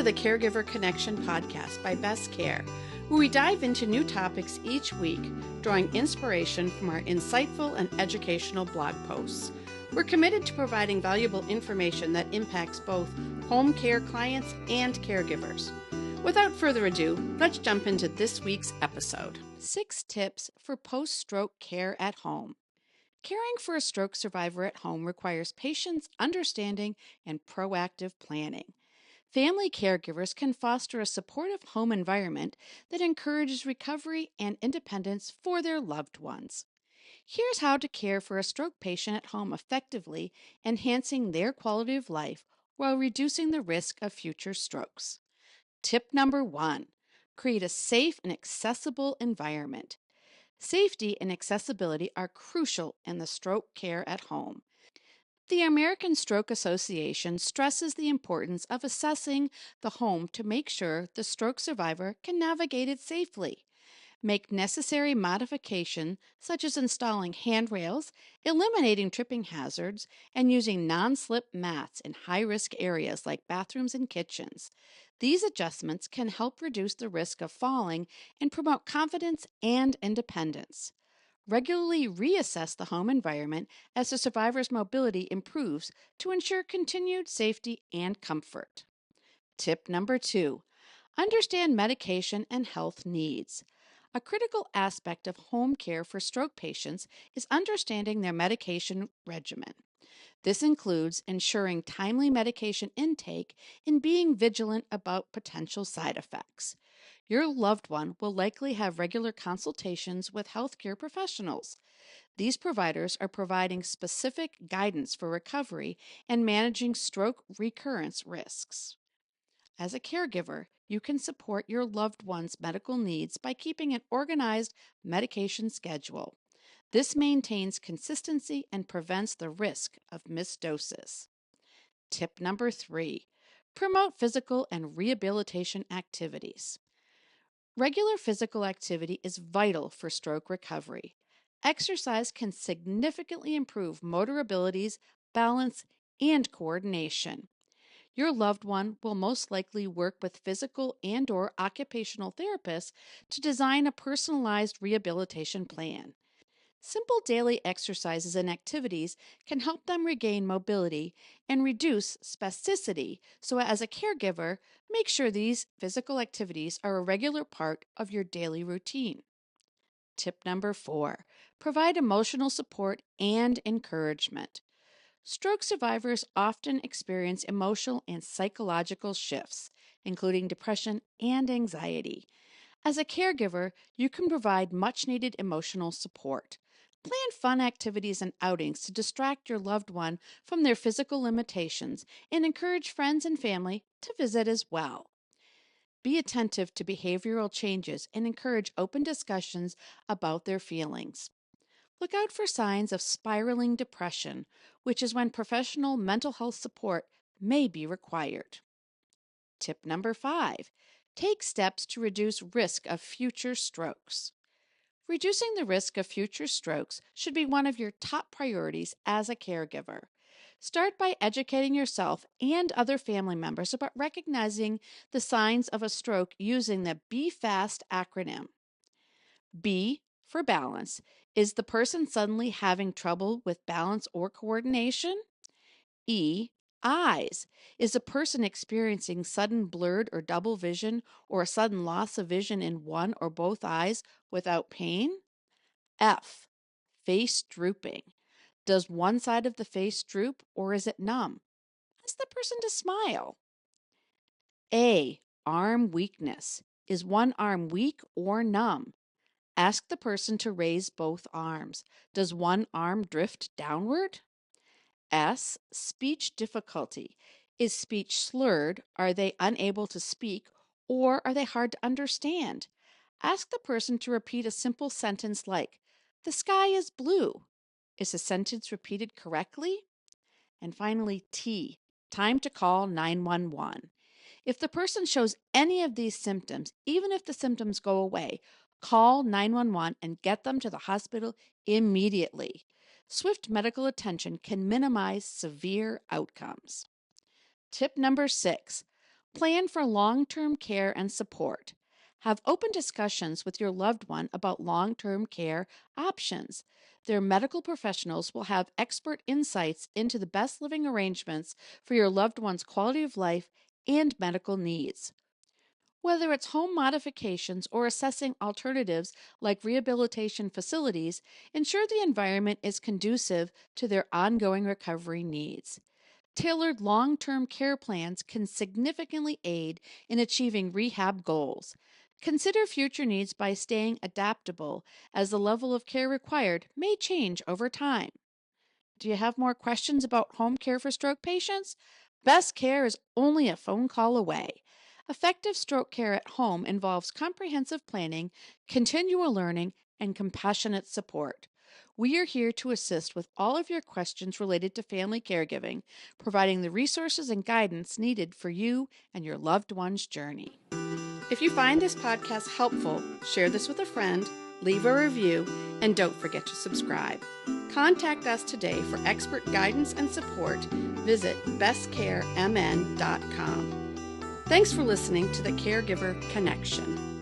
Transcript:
the Caregiver Connection podcast by Best Care, where we dive into new topics each week, drawing inspiration from our insightful and educational blog posts. We're committed to providing valuable information that impacts both home care clients and caregivers. Without further ado, let's jump into this week's episode. 6 tips for post-stroke care at home. Caring for a stroke survivor at home requires patience, understanding, and proactive planning. Family caregivers can foster a supportive home environment that encourages recovery and independence for their loved ones. Here's how to care for a stroke patient at home effectively, enhancing their quality of life while reducing the risk of future strokes. Tip number 1, create a safe and accessible environment. Safety and accessibility are crucial in the stroke care at home. The American Stroke Association stresses the importance of assessing the home to make sure the stroke survivor can navigate it safely. Make necessary modifications such as installing handrails, eliminating tripping hazards, and using non-slip mats in high-risk areas like bathrooms and kitchens. These adjustments can help reduce the risk of falling and promote confidence and independence. Regularly reassess the home environment as the survivor's mobility improves to ensure continued safety and comfort. Tip number 2, understand medication and health needs. A critical aspect of home care for stroke patients is understanding their medication regimen. This includes ensuring timely medication intake and being vigilant about potential side effects. Your loved one will likely have regular consultations with healthcare professionals. These providers are providing specific guidance for recovery and managing stroke recurrence risks. As a caregiver, you can support your loved one's medical needs by keeping an organized medication schedule. This maintains consistency and prevents the risk of missed doses. Tip number 3, promote physical and rehabilitation activities. Regular physical activity is vital for stroke recovery. Exercise can significantly improve motor abilities, balance, and coordination. Your loved one will most likely work with physical and/or occupational therapists to design a personalized rehabilitation plan. Simple daily exercises and activities can help them regain mobility and reduce spasticity, so as a caregiver, make sure these physical activities are a regular part of your daily routine. Tip number 4, provide emotional support and encouragement. Stroke survivors often experience emotional and psychological shifts, including depression and anxiety. As a caregiver, you can provide much-needed emotional support. Plan fun activities and outings to distract your loved one from their physical limitations and encourage friends and family to visit as well. Be attentive to behavioral changes and encourage open discussions about their feelings. Look out for signs of spiraling depression, which is when professional mental health support may be required. Tip number 5, take steps to reduce risk of future strokes. Reducing the risk of future strokes should be one of your top priorities as a caregiver. Start by educating yourself and other family members about recognizing the signs of a stroke using the BFAST acronym. B for balance. Is the person suddenly having trouble with balance or coordination? E, eyes. Is a person experiencing sudden blurred or double vision or a sudden loss of vision in one or both eyes without pain? F, face drooping. Does one side of the face droop or is it numb? Ask the person to smile. A, arm weakness. Is one arm weak or numb? Ask the person to raise both arms. Does one arm drift downward? S, speech difficulty. Is speech slurred? Are they unable to speak or are they hard to understand? Ask the person to repeat a simple sentence like, "The sky is blue." Is the sentence repeated correctly? And finally, T, time to call 911. If the person shows any of these symptoms, even if the symptoms go away, call 911 and get them to the hospital immediately. Swift medical attention can minimize severe outcomes. Tip number 6, Plan for long-term care and support. Have open discussions with your loved one about long-term care options. Their medical professionals will have expert insights into the best living arrangements for your loved one's quality of life and medical needs. Whether it's home modifications or assessing alternatives like rehabilitation facilities, ensure the environment is conducive to their ongoing recovery needs. Tailored long-term care plans can significantly aid in achieving rehab goals. Consider future needs by staying adaptable, as the level of care required may change over time. Do you have more questions about home care for stroke patients? Best Care is only a phone call away. Effective stroke care at home involves comprehensive planning, continual learning, and compassionate support. We are here to assist with all of your questions related to family caregiving, providing the resources and guidance needed for you and your loved one's journey. If you find this podcast helpful, share this with a friend, leave a review, and don't forget to subscribe. Contact us today for expert guidance and support. Visit bestcaremn.com. Thanks for listening to the Caregiver Connection.